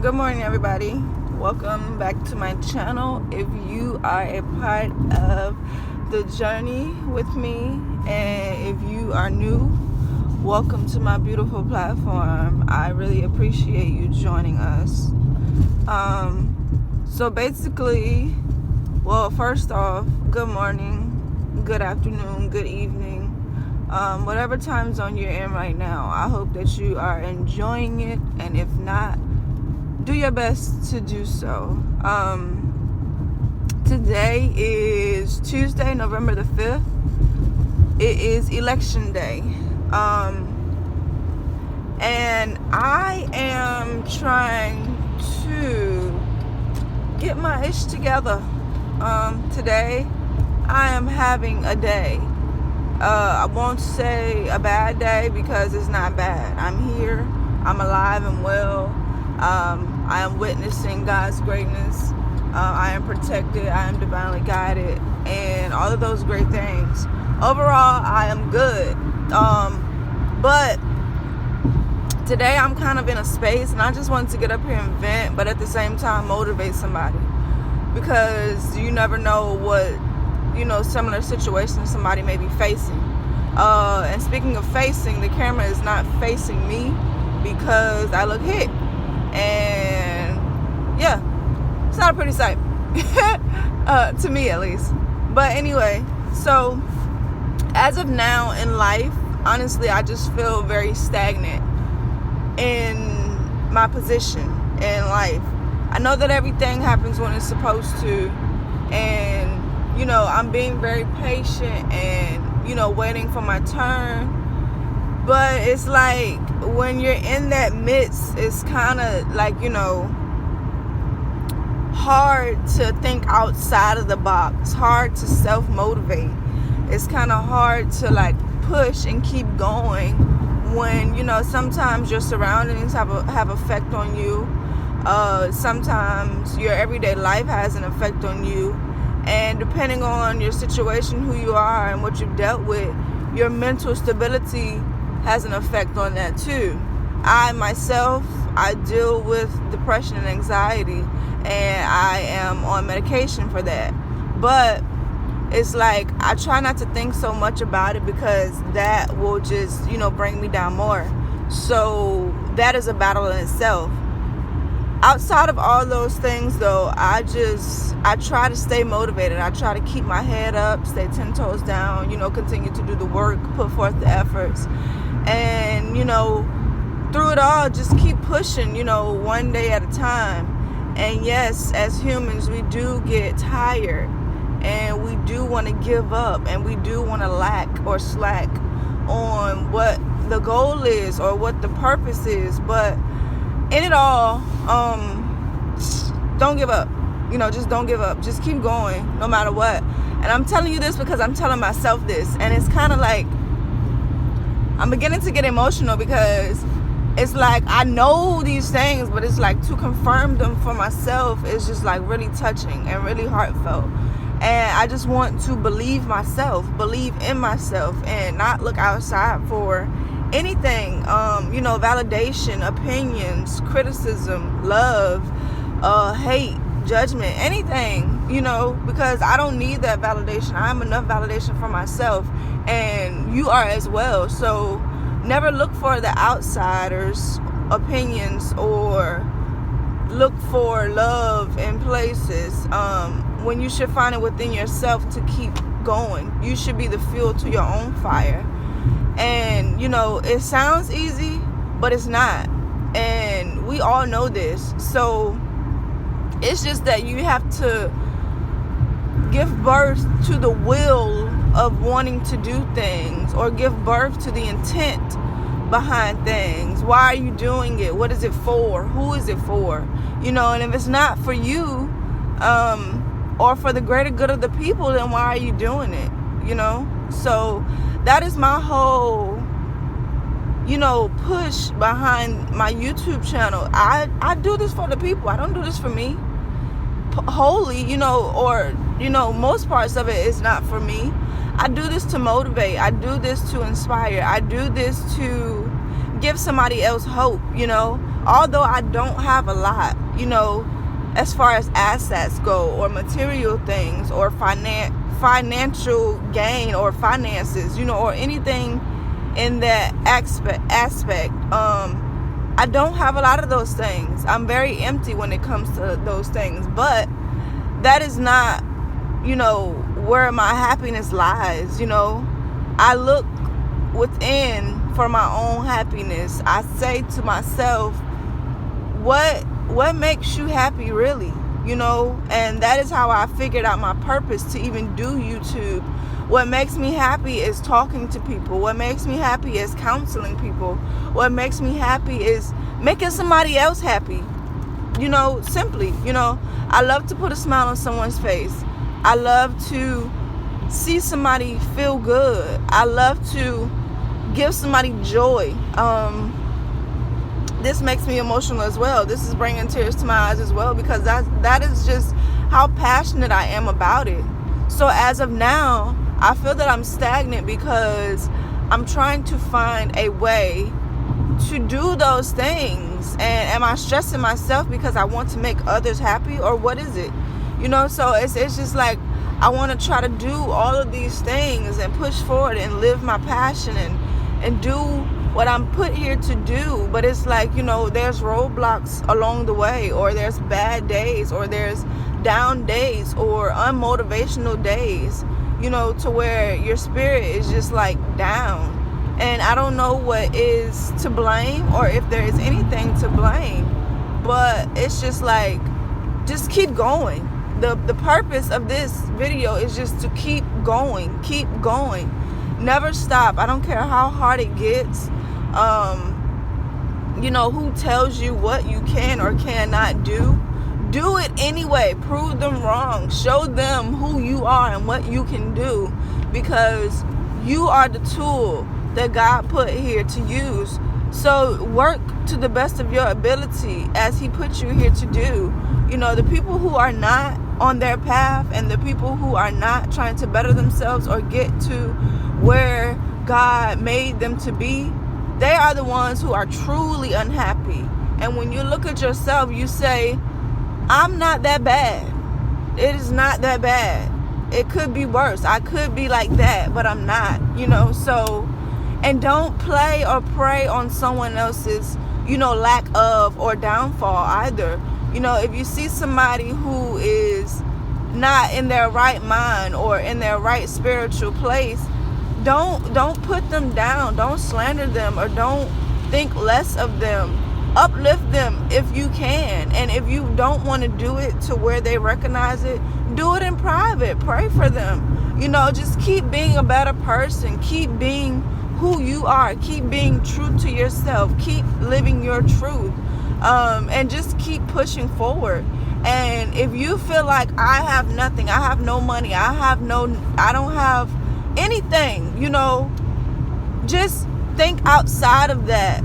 Good morning, everybody. Welcome back to my channel. If you are a part of the journey with me, and if you are new, welcome to my beautiful platform. I really appreciate you joining us. So basically, well, first off, good morning, good afternoon, good evening, whatever time zone you're in right now. I hope that you are enjoying it, and if not, do your best to do so. Today is Tuesday, November the 5th. It is election day. And I am trying to get my ish together. Today, I am having a day. I won't say a bad day because it's not bad. I'm here. I'm alive and well. I am witnessing God's greatness. I am protected. I am divinely guided, and all of those great things. Overall, I am good. But today I'm kind of in a space, and I just wanted to get up here and vent, but at the same time motivate somebody, because you never know what, similar situations somebody may be facing. And speaking of facing, the camera is not facing me because I look hit. And yeah, it's not a pretty sight to me, at least. But anyway, so as of now in life, honestly, I just feel very stagnant in my position in life. I know that everything happens when it's supposed to, and I'm being very patient and waiting for my turn. But it's like when you're in that midst, it's kind of like, hard to think outside of the box, hard to self-motivate. It's kind of hard to like push and keep going when, sometimes your surroundings have effect on you. Sometimes your everyday life has an effect on you. And depending on your situation, who you are, and what you've dealt with, your mental stability has an effect on that too. I deal with depression and anxiety, and I am on medication for that. But it's like I try not to think so much about it, because that will just, bring me down more. So that is a battle in itself. Outside of all those things, though, I try to stay motivated. I try to keep my head up, stay 10 toes down, continue to do the work, put forth the efforts. And, through it all, just keep pushing, one day at a time. And yes, as humans, we do get tired, and we do want to give up, and we do want to lack or slack on what the goal is or what the purpose is. But in it all, don't give up. Just don't give up. Just keep going no matter what. And I'm telling you this because I'm telling myself this. And it's kind of like I'm beginning to get emotional, because it's like I know these things, but it's like to confirm them for myself is just like really touching and really heartfelt. And I just want to believe in myself, and not look outside for anything. Validation, opinions, criticism, love, hate, judgment, anything, because I don't need that validation. I am enough validation for myself, and you are as well. So never look for the outsiders' opinions or look for love in places when you should find it within yourself to keep going. You should be the fuel to your own fire. And it sounds easy, but it's not, and we all know this. So it's just that you have to give birth to the will of wanting to do things, or give birth to the intent behind things. Why are you doing it? What is it for? Who is it for? And if it's not for you, or for the greater good of the people, then why are you doing it? So that is my whole, push behind my YouTube channel. I do this for the people. I don't do this for me wholly, or most parts of it is not for me. I do this to motivate. I do this to inspire. I do this to give somebody else hope, although I don't have a lot, as far as assets go, or material things, or financial gain, or finances, or anything in that aspect. I don't have a lot of those things. I'm very empty when it comes to those things, but that is not, where my happiness lies. I look within for my own happiness. I say to myself, what makes you happy really? And that is how I figured out my purpose to even do YouTube. What makes me happy is talking to people. What makes me happy is counseling people. What makes me happy is making somebody else happy. Simply, I love to put a smile on someone's face. I love to see somebody feel good. I love to give somebody joy. This makes me emotional as well. This is bringing tears to my eyes as well, because that is just how passionate I am about it. So as of now, I feel that I'm stagnant because I'm trying to find a way to do those things. And am I stressing myself because I want to make others happy, or what is it? So it's just like I want to try to do all of these things and push forward and live my passion and do what I'm put here to do. But it's like, there's roadblocks along the way, or there's bad days, or there's down days, or unmotivational days, to where your spirit is just like down. And I don't know what is to blame, or if there is anything to blame, but it's just like, just keep going. The purpose of this video is just to keep going, never stop. I don't care how hard it gets. Who tells you what you can or cannot do it anyway. Prove them wrong. Show them who you are and what you can do, because you are the tool that God put here to use. So work to the best of your ability as He put you here to do. The people who are not on their path, and the people who are not trying to better themselves or get to where God made them to be, they are the ones who are truly unhappy. And when you look at yourself, you say, I'm not that bad. It is not that bad. It could be worse. I could be like that, but I'm not, so, and don't play or prey on someone else's, lack of or downfall either. If you see somebody who is not in their right mind or in their right spiritual place, don't put them down. Don't slander them, or don't think less of them. Uplift them if you can. And if you don't want to do it to where they recognize it, do it in private. Pray for them. Just keep being a better person. Keep being who you are. Keep being true to yourself. Keep living your truth. And just keep pushing forward. And if you feel like I have nothing, I have no money, I don't have anything, just think outside of that.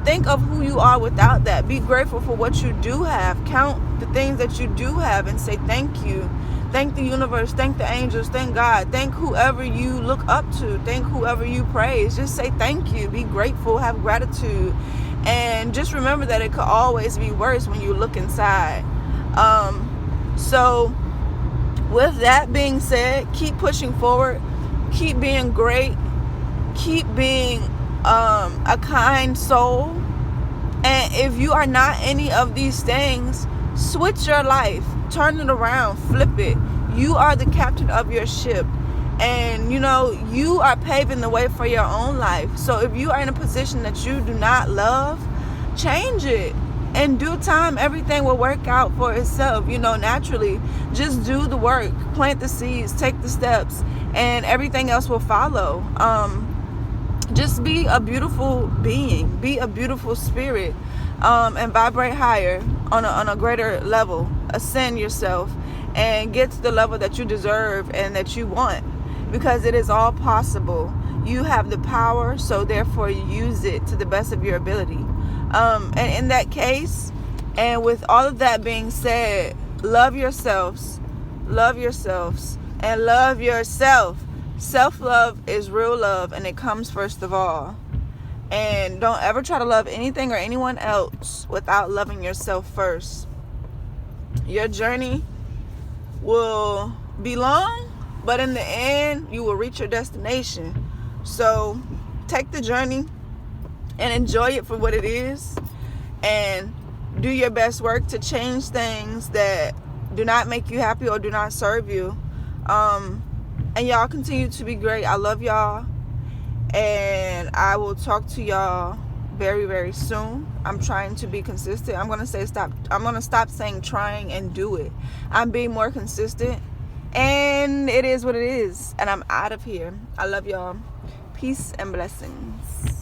Think of who you are without that. Be grateful for what you do have. Count the things that you do have and say thank you. Thank the universe, thank the angels, thank God, thank whoever you look up to, thank whoever you praise. Just say thank you, be grateful, have gratitude. And just remember that it could always be worse when you look inside. So with that being said, keep pushing forward, keep being great, keep being a kind soul. And if you are not any of these things, switch your life, turn it around, flip it. You are the captain of your ship. And you are paving the way for your own life. So if you are in a position that you do not love, change it. In due time, everything will work out for itself, naturally. Just do the work, plant the seeds, take the steps, and everything else will follow. Just be a beautiful being, be a beautiful spirit, and vibrate higher on a greater level. Ascend yourself and get to the level that you deserve and that you want. Because it is all possible. You have the power, so therefore use it to the best of your ability. And in that case, and with all of that being said, love yourselves, and love yourself. Self-love is real love, and it comes first of all. And don't ever try to love anything or anyone else without loving yourself first. Your journey will be long, but in the end, you will reach your destination. So take the journey and enjoy it for what it is, and do your best work to change things that do not make you happy or do not serve you. And y'all continue to be great. I love y'all, and I will talk to y'all very, very soon. I'm trying to be consistent. I'm gonna stop saying trying and do it. I'm being more consistent, and it is what it is. And I'm out of here. I love y'all. Peace and blessings.